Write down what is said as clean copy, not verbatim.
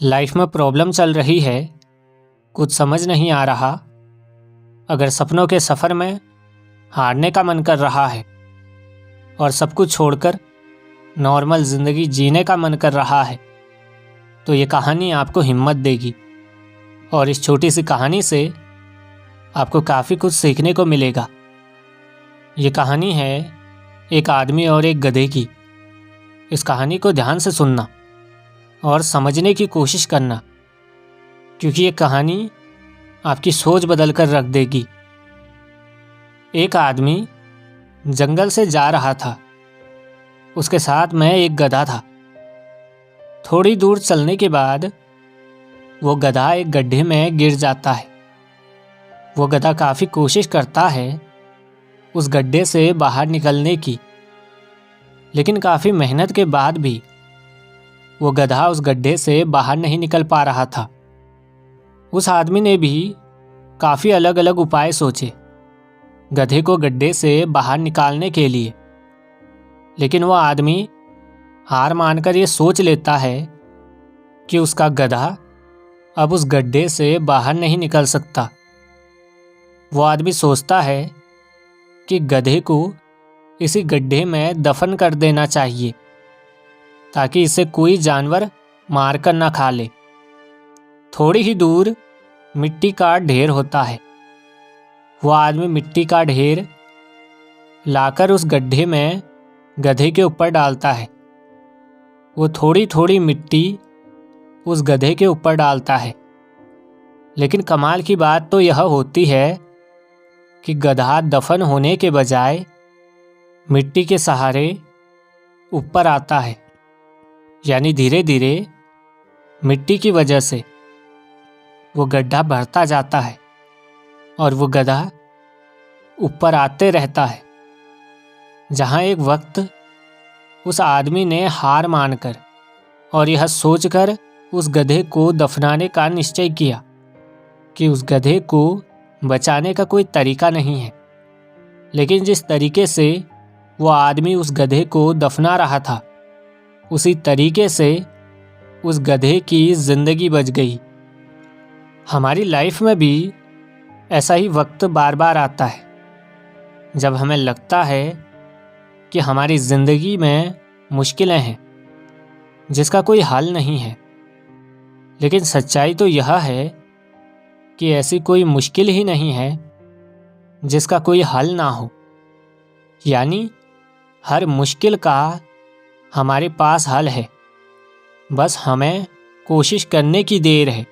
Life में problem चल रही है, कुछ समझ नहीं आ रहा। अगर सपनों के सफ़र में हारने का मन कर रहा है और सब कुछ छोड़कर नॉर्मल ज़िंदगी जीने का मन कर रहा है, तो ये कहानी आपको हिम्मत देगी। और इस छोटी सी कहानी से आपको काफ़ी कुछ सीखने को मिलेगा। ये कहानी है एक आदमी और एक गधे की। इस कहानी को ध्यान से सुनना और समझने की कोशिश करना, क्योंकि ये कहानी आपकी सोच बदल कर रख देगी। एक आदमी जंगल से जा रहा था। उसके साथ में एक गधा था। थोड़ी दूर चलने के बाद वो गधा एक गड्ढे में गिर जाता है। वो गधा काफ़ी कोशिश करता है उस गड्ढे से बाहर निकलने की, लेकिन काफ़ी मेहनत के बाद भी वो गधा उस गड्ढे से बाहर नहीं निकल पा रहा था। उस आदमी ने भी काफ़ी अलग अलग उपाय सोचे गधे को गड्ढे से बाहर निकालने के लिए, लेकिन वह आदमी हार मानकर ये सोच लेता है कि उसका गधा अब उस गड्ढे से बाहर नहीं निकल सकता। वो आदमी सोचता है कि गधे को इसी गड्ढे में दफन कर देना चाहिए, ताकि इसे कोई जानवर मारकर ना खा ले। थोड़ी ही दूर मिट्टी का ढेर होता है। वो आदमी मिट्टी का ढेर लाकर उस गड्ढे में गधे के ऊपर डालता है। वो थोड़ी थोड़ी मिट्टी उस गधे के ऊपर डालता है, लेकिन कमाल की बात तो यह होती है कि गधा दफन होने के बजाय मिट्टी के सहारे ऊपर आता है। यानी धीरे धीरे मिट्टी की वजह से वो गड्ढा बढ़ता जाता है और वो गधा ऊपर आते रहता है। जहाँ एक वक्त उस आदमी ने हार मानकर और यह सोचकर उस गधे को दफनाने का निश्चय किया कि उस गधे को बचाने का कोई तरीका नहीं है, लेकिन जिस तरीके से वो आदमी उस गधे को दफना रहा था, उसी तरीके से उस गधे की ज़िंदगी बच गई। हमारी लाइफ में भी ऐसा ही वक्त बार बार आता है, जब हमें लगता है कि हमारी ज़िंदगी में मुश्किलें हैं जिसका कोई हल नहीं है। लेकिन सच्चाई तो यह है कि ऐसी कोई मुश्किल ही नहीं है जिसका कोई हल ना हो। यानी हर मुश्किल का हमारे पास हल है, बस हमें कोशिश करने की देर है।